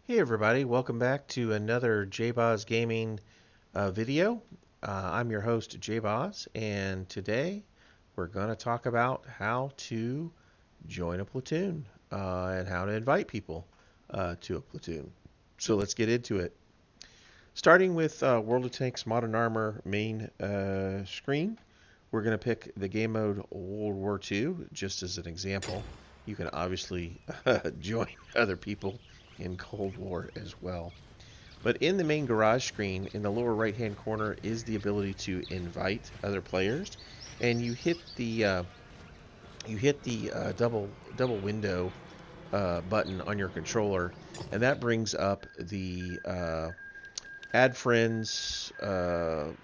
Hey everybody, welcome back to another JBoz Gaming video. I'm your host JBoz, and today we're going to talk about how to join a platoon and how to invite people to a platoon. So let's get into it. Starting with World of Tanks Modern Armor main screen, we're going to pick the game mode World War II just as an example. You can obviously join other people in Cold War as well. But in the main garage screen, in the lower right-hand corner, is the ability to invite other players, and you hit the double window button on your controller, and that brings up the add friends,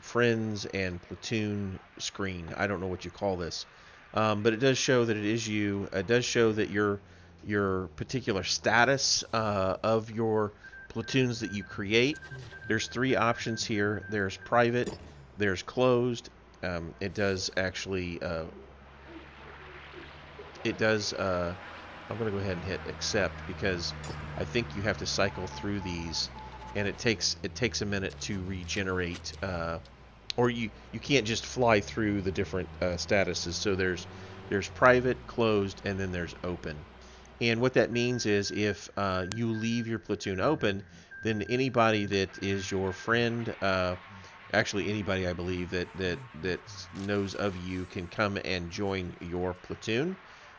friends, and platoon screen. I don't know what you call this, but it does show that it is you. It does show that your particular status of your platoons that you create. There's three options here. There's private, there's closed. It does actually. It does. I'm going to go ahead and hit accept because I think you have to cycle through these, and it takes a minute to regenerate, or you can't just fly through the different statuses. So there's private, closed, and then there's open. And what that means is if you leave your platoon open, then anybody that is your friend, actually anybody I believe that knows of you can come and join your platoon.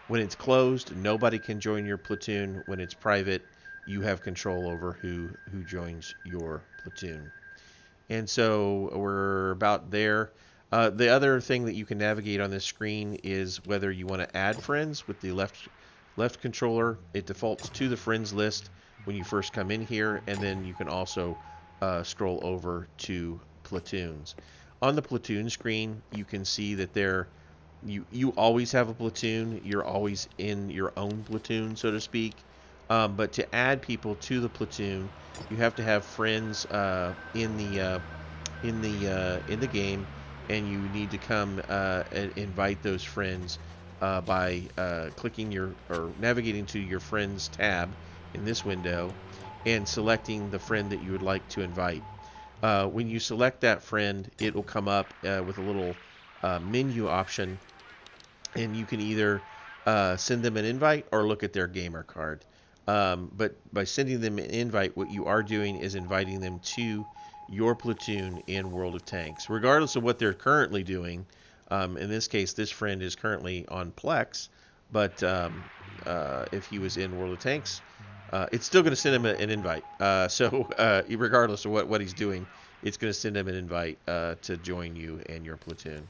When it's closed, nobody can join your platoon. When it's private, you have control over who joins your platoon. And so we're about there. The other thing that you can navigate on this screen is whether you want to add friends with the left controller. It defaults to the friends list when you first come in here, and then you can also scroll over to platoons. On the platoon screen, you can see that you always have a platoon. You're always in your own platoon, so to speak. But to add people to the platoon, you have to have friends in the game, and you need to come and invite those friends by clicking your or navigating to your friends tab in this window and selecting the friend that you would like to invite. When you select that friend, it will come up with a little menu option, and you can either send them an invite or look at their gamer card. But by sending them an invite, what you are doing is inviting them to your platoon in World of Tanks, regardless of what they're currently doing. In this case, this friend is currently on Plex, but if he was in World of Tanks, it's still going to send him an invite. So regardless of what he's doing, it's going to send him an invite to join you and your platoon.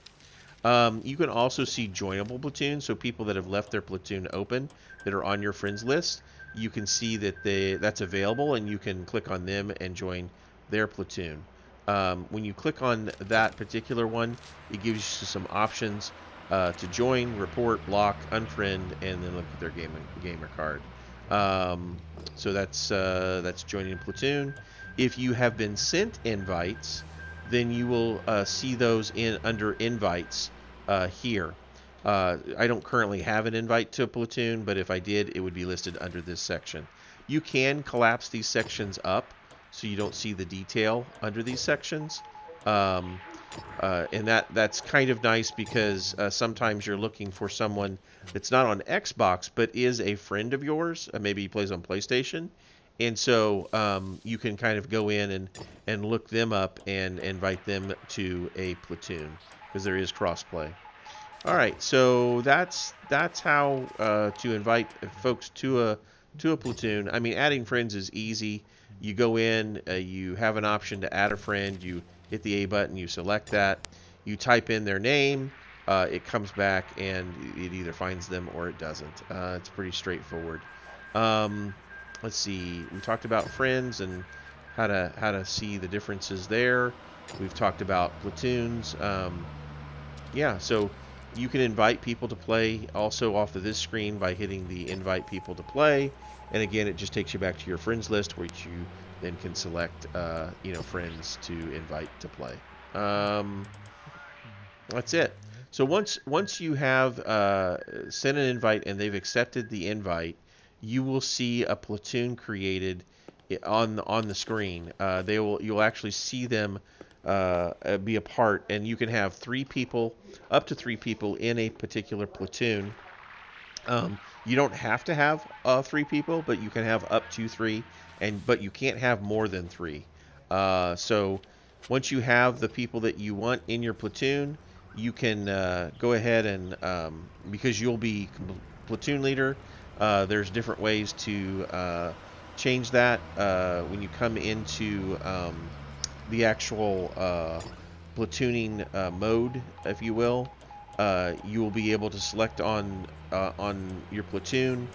You can also see joinable platoons, so people that have left their platoon open that are on your friends list. You can see that that's available, and you can click on them and join their platoon. When you click on that particular one, it gives you some options to join, report, block, unfriend, and then look at their gamer card. So that's joining a platoon. If you have been sent invites, then you will see those under invites here. I don't currently have an invite to a platoon, but if I did, it would be listed under this section. You can collapse these sections up so you don't see the detail under these sections. And that's kind of nice because sometimes you're looking for someone that's not on Xbox but is a friend of yours. Maybe he plays on PlayStation, and so you can kind of go in and look them up and invite them to a platoon because there is crossplay. All right, so that's how to invite folks to a platoon. I mean, adding friends is easy. You go in, you have an option to add a friend. You hit the A button, you select that, you type in their name. It comes back and it either finds them or it doesn't. It's pretty straightforward. Um, let's see. We talked about friends and how to see the differences there. We've talked about platoons. Yeah, so you can invite people to play also off of this screen by hitting the invite people to play. And again, it just takes you back to your friends list, which you then can select, friends to invite to play. That's it. So once you have sent an invite and they've accepted the invite, you will see a platoon created on the screen. You'll actually see them be a part, and you can have up to three people in a particular platoon. You don't have to have three people, but you can have up to three, but you can't have more than three. So once you have the people that you want in your platoon, you can go ahead and because you'll be platoon leader. There's different ways to change that when you come into the actual platooning mode, if you will. You will be able to select on your platoon.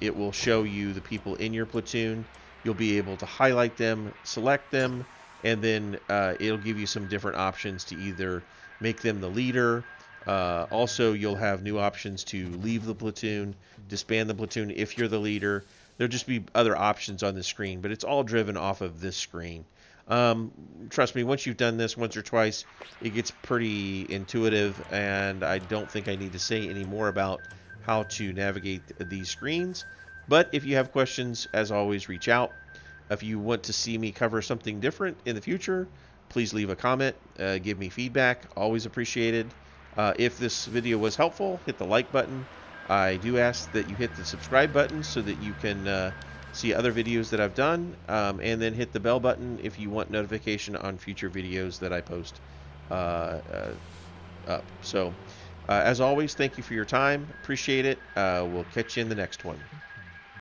It will show you the people in your platoon. You'll be able to highlight them, select them, and then it'll give you some different options to either make them the leader. Also, you'll have new options to leave the platoon, disband the platoon if you're the leader. There'll just be other options on the screen, but it's all driven off of this screen. Trust me, once you've done this once or twice, it gets pretty intuitive, and I don't think I need to say any more about how to navigate these screens. But if you have questions, as always, reach out. If you want to see me cover something different in the future, please leave a comment, give me feedback, always appreciated. If this video was helpful, hit the like button. I do ask that you hit the subscribe button so that you can see other videos that I've done, and then hit the bell button if you want notification on future videos that I post up. So, as always, thank you for your time. Appreciate it. We'll catch you in the next one.